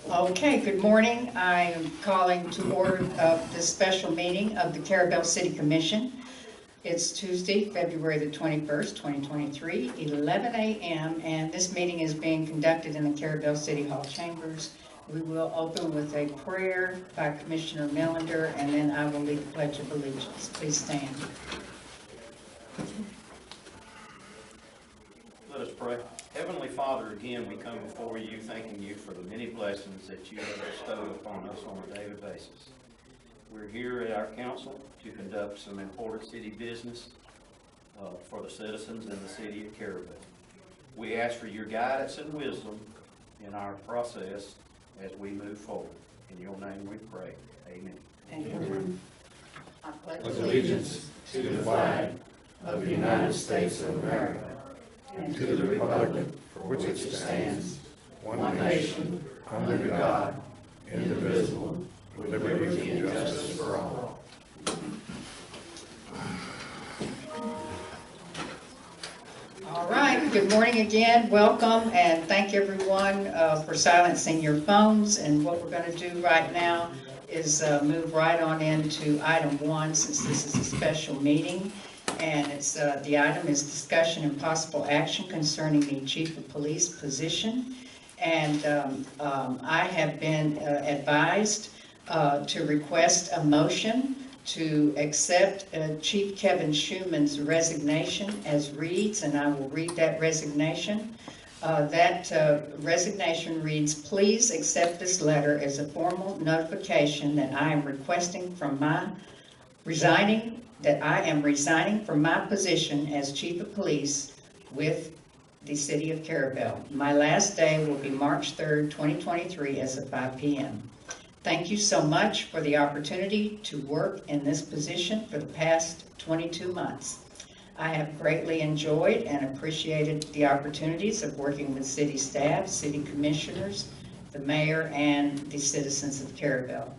Okay, good morning. I am calling to order this special meeting of the Carrabelle City Commission. It's Tuesday, February the 21st, 2023, 11 a.m., and this meeting is being conducted in the Carrabelle City Hall chambers. We will open with a prayer by Commissioner Millender, and then I will lead the Pledge of Allegiance. Please stand. Let us pray. Heavenly Father, again, we come before you thanking you for the many blessings that you have bestowed upon us on a daily basis. We're here at our council to conduct some important city business for the citizens in the city of Carrabelle. We ask for your guidance and wisdom in our process as we move forward. In your name we pray. Amen. Amen. I pledge allegiance to the flag of the United States of America and to the republic for which it stands, one nation, under God, indivisible, with liberty and justice for all. All right, good morning again. Welcome, and thank everyone for silencing your phones. And what we're going to do right now is move right on into item 1, since this is a special meeting. And it's the item is discussion and possible action concerning the chief of police position. And I have been advised to request a motion to accept Chief Kevin Schuman's resignation as reads, and I will read that resignation. That resignation reads, please accept this letter as a formal notification that I am requesting from I am resigning from my position as Chief of Police with the City of Carrabelle. My last day will be March 3rd, 2023 as of 5 p.m. Thank you so much for the opportunity to work in this position for the past 22 months. I have greatly enjoyed and appreciated the opportunities of working with city staff, city commissioners, the mayor, and the citizens of Carrabelle.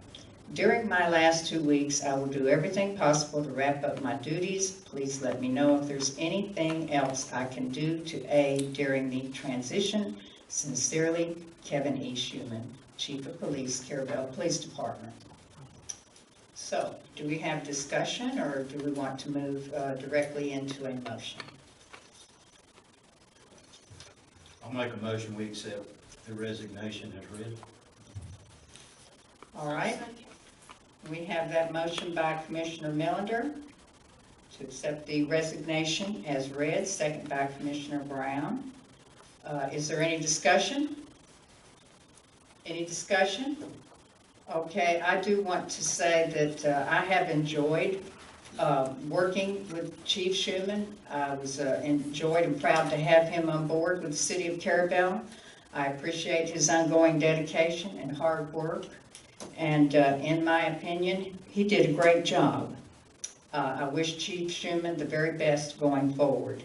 During my last 2 weeks, I will do everything possible to wrap up my duties. Please let me know if there's anything else I can do to aid during the transition. Sincerely, Kevin E. Schuman, Chief of Police, Carrabelle Police Department. So, do we have discussion, or do we want to move directly into a motion? I'll make a motion we accept the resignation as read. All right. We have that motion by Commissioner Millender to accept the resignation as read, second by Commissioner Brown. Is there any discussion? Any discussion? Okay, I do want to say that I have enjoyed working with Chief Schuman. I was enjoyed and proud to have him on board with the City of Carrabelle. I appreciate his ongoing dedication and hard work. And in my opinion, he did a great job. I wish Chief Schuman the very best going forward.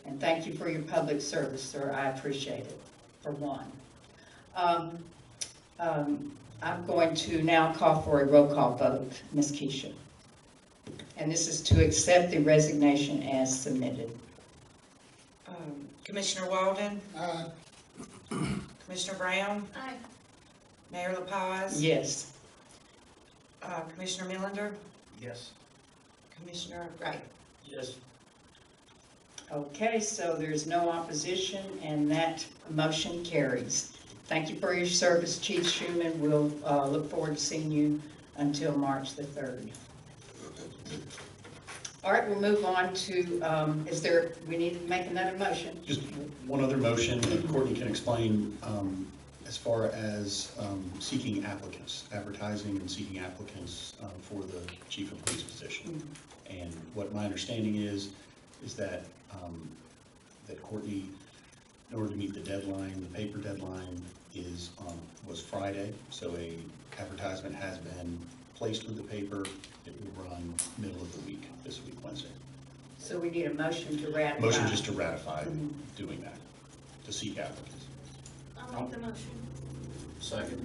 And thank you for your public service, sir. I appreciate it, for one. I'm going to now call for a roll call vote. Ms. Keisha. And this is to accept the resignation as submitted. Commissioner Walden? Aye. Commissioner Brown? Aye. Mayor LaPaz? Yes. Commissioner Millender? Yes. Commissioner Wright? Yes. Okay, so there's no opposition, and that motion carries. Thank you for your service, Chief Schuman. We'll look forward to seeing you until March the 3rd. All right, we'll move on to, we need to make another motion. Just one other motion, and Courtney can explain as far as seeking applicants, advertising and seeking applicants for the chief of police position. Mm-hmm. And what my understanding is that that Courtney, in order to meet the deadline, the paper deadline was Friday, so a advertisement has been placed with the paper. It will run middle of the week, this week, Wednesday. So we need a motion to ratify. Motion just to ratify doing that, to seek applicants. I'll make the motion. Second.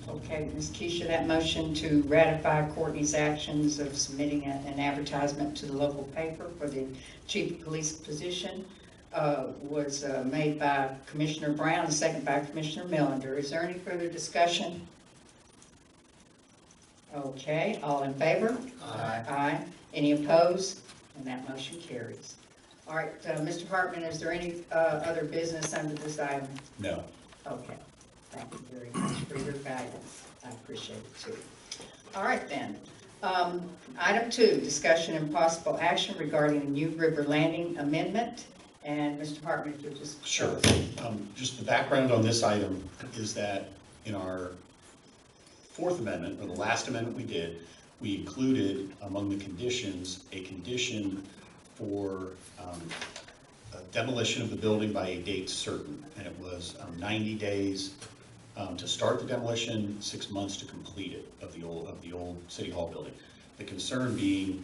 Okay, Ms. Keisha, that motion to ratify Courtney's actions of submitting an advertisement to the local paper for the chief of police position was made by Commissioner Brown, and second by Commissioner Melander. Is there any further discussion? Okay, all in favor? Aye. Aye. Any opposed? And that motion carries. All right, Mr. Hartman, is there any other business under this item? No. Okay, thank you very much for your guidance. I appreciate it too. All right then. Item 2, discussion and possible action regarding the New River Landing Amendment. And Mr. Hartman, if you'll just. Sure. Just the background on this item is that in our fourth amendment, or the last amendment we did, we included among the conditions, a condition for a demolition of the building by a date certain. And it was 90 days to start the demolition, 6 months to complete it of the old City Hall building. The concern being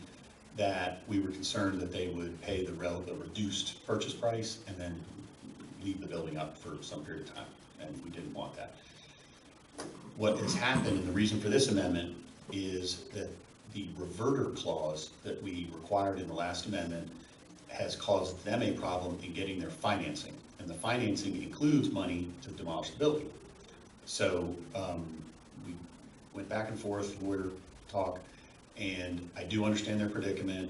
that we were concerned that they would pay the reduced purchase price and then leave the building up for some period of time, and we didn't want that. What has happened, and the reason for this amendment, is that the reverter clause that we required in the last amendment has caused them a problem in getting their financing, and the financing includes money to demolish the building. So we went back and forth, lawyer talk, and I do understand their predicament.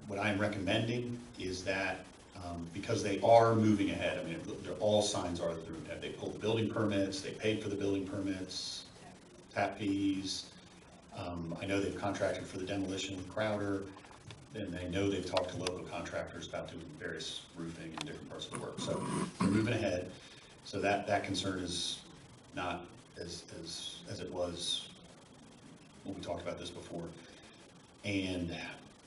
What I'm recommending is that because they are moving ahead, I mean, all signs are that they're moving ahead. They pulled the building permits, they paid for the building permits, tap fees. I know they've contracted for the demolition with Crowder, and I know they've talked to local contractors about doing various roofing and different parts of the work. So they're moving ahead. So that concern is not as it was when we talked about this before. And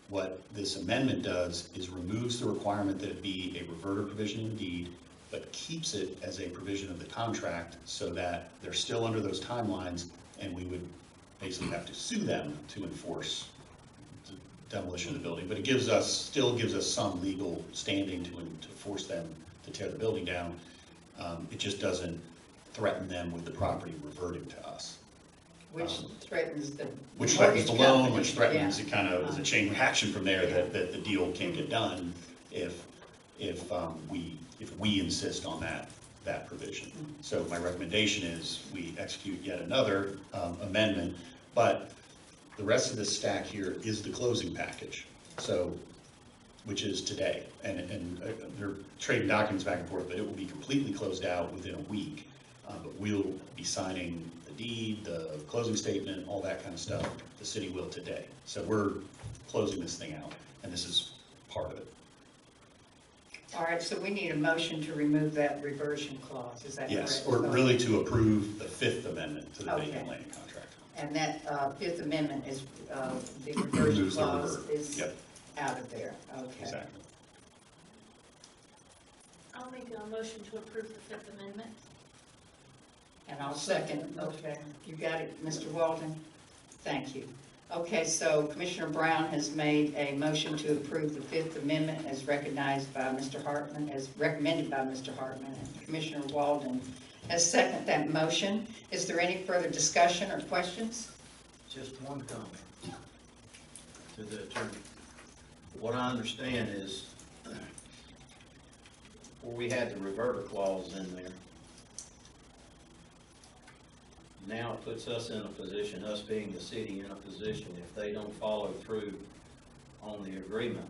what this amendment does is removes the requirement that it be a reverter provision in the deed, but keeps it as a provision of the contract so that they're still under those timelines, and we would basically have to sue them to enforce the demolition of the building. But it still gives us some legal standing to force them to tear the building down. It just doesn't threaten them with the property reverting to us. Which threatens the. Which threatens the mortgage loan, company. which threatens, Yeah. it kind of is a chain reaction from there that the deal can't get done if we insist on that provision. So my recommendation is we execute yet another amendment, but the rest of this stack here is the closing package. So, which is today, and they're trading documents back and forth, but it will be completely closed out within a week. But we'll be signing the deed, the closing statement, all that kind of stuff. The city will today. So we're closing this thing out, and this is part of it. All right, so we need a motion to remove that reversion clause, is that correct? Yes, or really to approve the Fifth Amendment to the Okay. vacant land contract. And that Fifth Amendment is, the reversion Removes the clause revert. is Yep, out of there, okay. exactly. I'll make a motion to approve the Fifth Amendment. And I'll second, okay. You got it, Mr. Walden? Thank you. Okay, so Commissioner Brown has made a motion to approve the Fifth Amendment as recognized by Mr. Hartman, as recommended by Mr. Hartman, and Commissioner Walden has seconded that motion. Is there any further discussion or questions? Just one comment to the attorney. What I understand is, where we had the reverter clause in there, now it puts us in a position, us being the city, in a position, if they don't follow through on the agreement,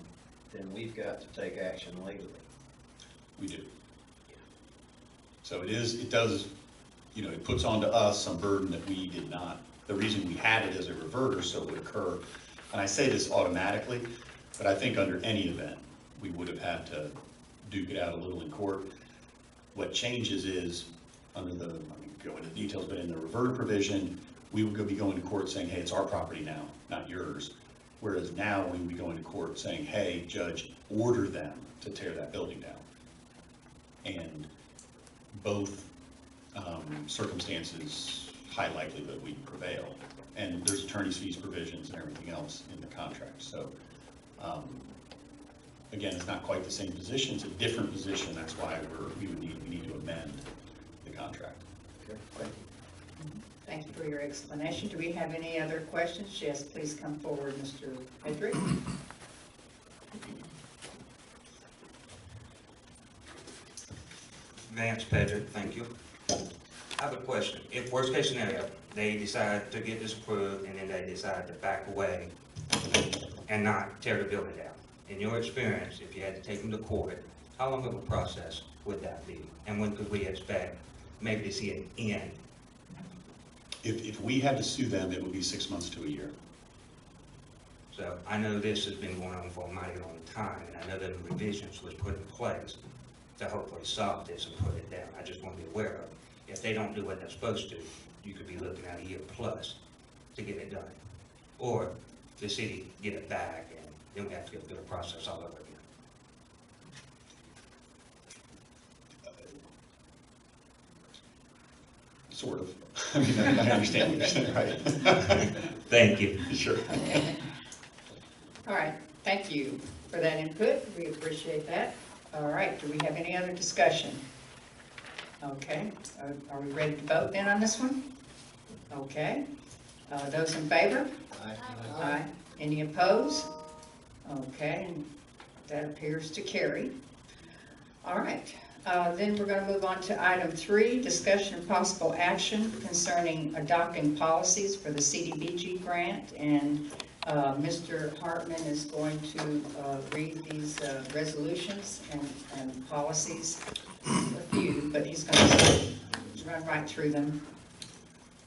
then we've got to take action legally. We do. So it does, it puts onto us some burden that we did not. The reason we had it as a reverter so it would occur, and I say this automatically, but I think under any event, we would have had to duke it out a little in court. What changes is, under the, I mean, go into details, but in the reverter provision, we would be going to court saying, hey, it's our property now, not yours. Whereas now we would be going to court saying, hey, judge, order them to tear that building down. And both circumstances, high likelihood we prevail. And there's attorney's fees provisions and everything else in the contract. So again, it's not quite the same position, it's a different position. That's why we need to amend the contract. Okay, thank you. Thank you for your explanation. Do we have any other questions? Yes, please come forward, Mr. Hedrick. Vance Pedrick, thank you. I have a question. If worst case scenario, they decide to get this approved and then they decide to back away and not tear the building down, in your experience, if you had to take them to court, how long of a process would that be? And when could we expect maybe to see an end? If we had to sue them, it would be 6 months to a year. So I know this has been going on for a mighty long time, and I know that the revisions was put in place to hopefully solve this and put it down. I just want to be aware of, if they don't do what they're supposed to, you could be looking at a year plus to get it done. Or the city get it back, and then we have to go through the process all over again. Sort of. I mean, I understand what you're saying, right? Thank you. Sure. All right, thank you for that input. We appreciate that. All right, do we have any other discussion? Okay, are we ready to vote then on this one? Okay, those in favor? Aye. Any opposed? Okay, and that appears to carry. All right, then we're going to move on to item 3, discussion of possible action concerning adopting policies for the CDBG grant. And Mr. Hartman is going to read these resolutions and policies with you, but he's going to run right through them.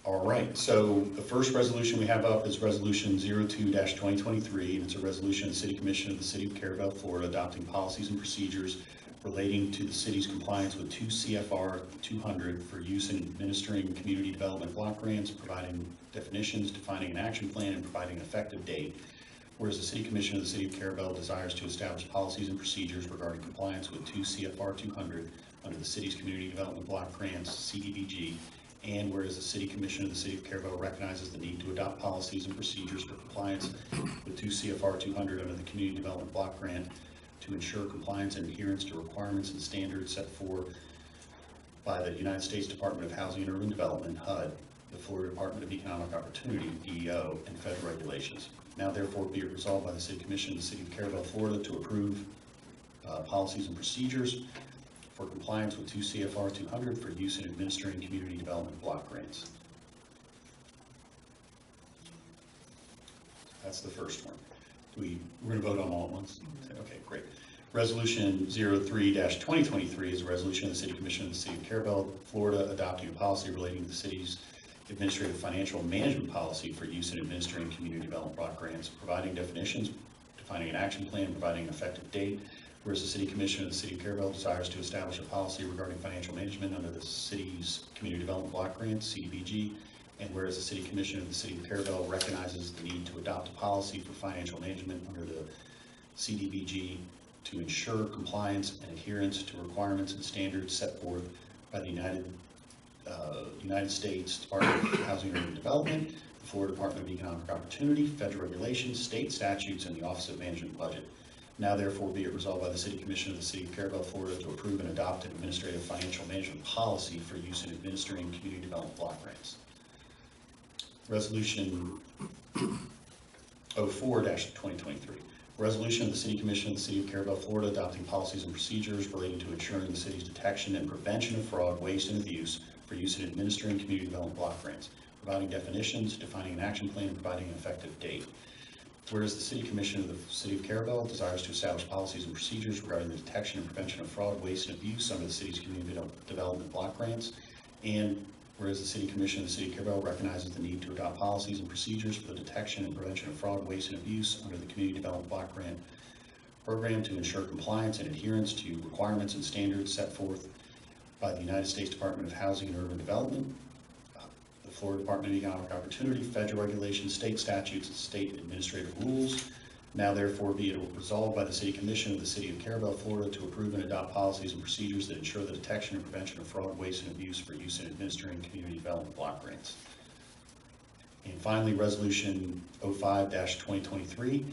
All right, so the first resolution we have up is Resolution 02-2023, and it's a resolution of the City Commission of the City of Carrabelle, Florida, adopting policies and procedures relating to the city's compliance with 2 CFR 200 for use in administering community development block grants, providing definitions, defining an action plan, and providing an effective date. Whereas the City Commission of the City of Carrabelle desires to establish policies and procedures regarding compliance with 2 CFR 200 under the city's community development block grants, CDBG, and whereas the City Commission of the City of Carrabelle recognizes the need to adopt policies and procedures for compliance with 2 CFR 200 under the community development block grant to ensure compliance and adherence to requirements and standards set forth by the United States Department of Housing and Urban Development, HUD, the Florida Department of Economic Opportunity, DEO, and federal regulations. Now therefore be it resolved by the City Commission of the City of Carrabelle, Florida, to approve policies and procedures for compliance with 2 CFR 200 for use in administering community development block grants. That's the first one. We're going to vote on them all at once? Okay, great. Resolution 03-2023 is a resolution of the City Commission of the City of Carrabelle, Florida, adopting a policy relating to the city's administrative financial management policy for use in administering community development block grants, providing definitions, defining an action plan, providing an effective date. Whereas the City Commission of the City of Carrabelle desires to establish a policy regarding financial management under the city's community development block grants, CDBG, and whereas the City Commission of the City of Carrabelle recognizes the need to adopt a policy for financial management under the CDBG to ensure compliance and adherence to requirements and standards set forth by the United States Department of Housing and Urban Development, the Florida Department of Economic Opportunity, federal regulations, state statutes, and the Office of Management and Budget. Now therefore be it resolved by the City Commission of the City of Carrabelle, Florida, to approve and adopt an administrative financial management policy for use in administering community development block grants. Resolution 04-2023. Resolution of the City Commission of the City of Carrabelle, Florida, adopting policies and procedures relating to ensuring the city's detection and prevention of fraud, waste, and abuse for use in administering community development block grants, providing definitions, defining an action plan, and providing an effective date. Whereas the City Commission of the City of Carrabelle desires to establish policies and procedures regarding the detection and prevention of fraud, waste, and abuse under the city's community development block grants, and whereas the City Commission of the City of Carrabelle recognizes the need to adopt policies and procedures for the detection and prevention of fraud, waste, and abuse under the community development block grant program to ensure compliance and adherence to requirements and standards set forth by the United States Department of Housing and Urban Development, the Florida Department of Economic Opportunity, federal regulations, state statutes, and state administrative rules. Now therefore be it resolved by the City Commission of the City of Carrabelle, Florida, to approve and adopt policies and procedures that ensure the detection and prevention of fraud, waste, and abuse for use in administering community development block grants. And finally, Resolution 05-2023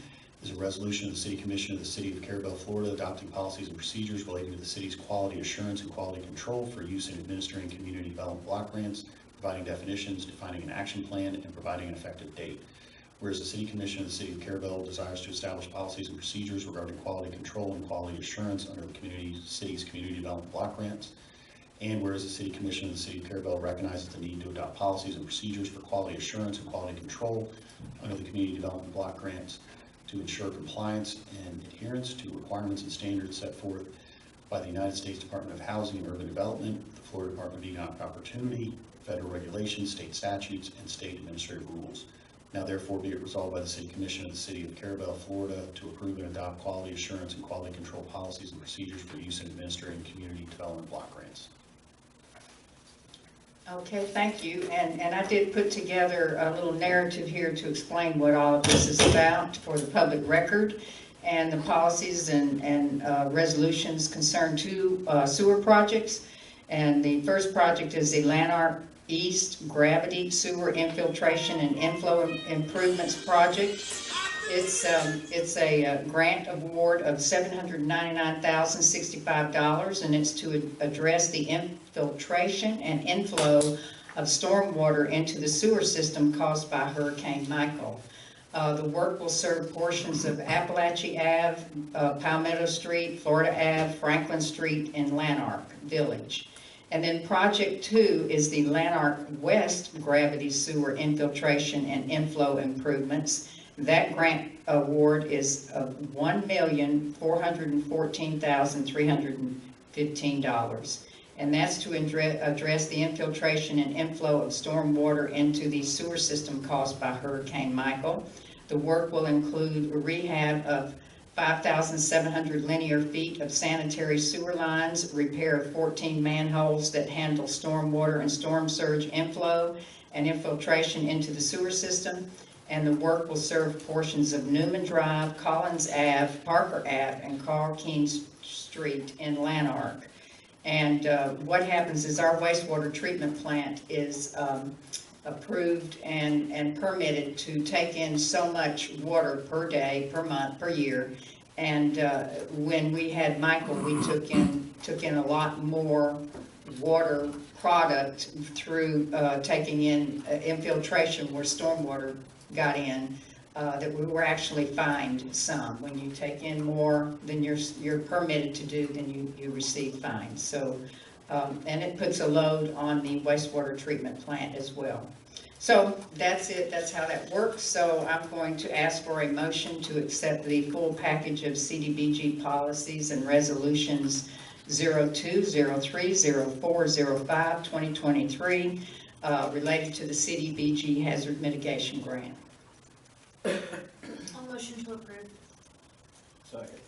is a resolution of the City Commission of the City of Carrabelle, Florida, adopting policies and procedures relating to the city's quality assurance and quality control for use in administering community development block grants, providing definitions, defining an action plan, and providing an effective date. Whereas the City Commission of the City of Carrabelle desires to establish policies and procedures regarding quality control and quality assurance under the city's community development block grants, And whereas the City Commission of the City of Carrabelle recognizes the need to adopt policies and procedures for quality assurance and quality control under the Community Development Block Grants to ensure compliance and adherence to requirements and standards set forth by the United States Department of Housing and Urban Development, the Florida Department of Economic Opportunity, federal regulations, state statutes, and state administrative rules. Now therefore be it resolved by the City Commission of the City of Carrabelle, Florida, to approve and adopt quality assurance and quality control policies and procedures for use in administering community development block grants. Okay, thank you. And I did put together a little narrative here to explain what all of this is about for the public record. And the policies and resolutions concern two sewer projects. And the first project is the Lanark East Gravity Sewer Infiltration and Inflow Improvements Project. It's a grant award of $799,065, and it's to address the infiltration and inflow of stormwater into the sewer system caused by Hurricane Michael. The work will serve portions of Appalachia Ave, Palmetto Street, Florida Ave, Franklin Street, and Lanark Village. And then Project 2 is the Lanark West Gravity Sewer Infiltration and Inflow Improvements. That grant award is $1,414,315. And that's to address the infiltration and inflow of stormwater into the sewer system caused by Hurricane Michael. The work will include a rehab of 5,700 linear feet of sanitary sewer lines, repair of 14 manholes that handle stormwater and storm surge inflow and infiltration into the sewer system. And the work will serve portions of Newman Drive, Collins Ave, Parker Ave, and Carl Keene Street in Lanark. And what happens is our wastewater treatment plant is approved and permitted to take in so much water per day, per month, per year. And when we had Michael, we took in a lot more water product through taking in infiltration where stormwater got in, that we were actually fined some. When you take in more than you're permitted to do, then you receive fines. So, and it puts a load on the wastewater treatment plant as well. So that's it, that's how that works. So I'm going to ask for a motion to accept the full package of CDBG policies and resolutions 02, 03, 04, 05, 2023 related to the CDBG Hazard Mitigation Grant. I'll motion to approve. Second.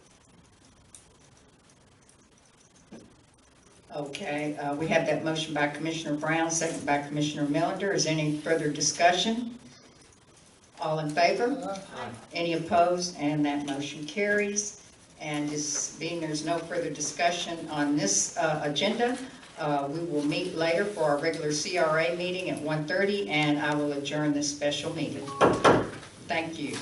Okay, we have that motion by Commissioner Brown, second by Commissioner Millender. Is there any further discussion? All in favor? Aye. Any opposed? And that motion carries. And being there's no further discussion on this agenda, we will meet later for our regular CRA meeting at 1:30, and I will adjourn this special meeting. Thank you.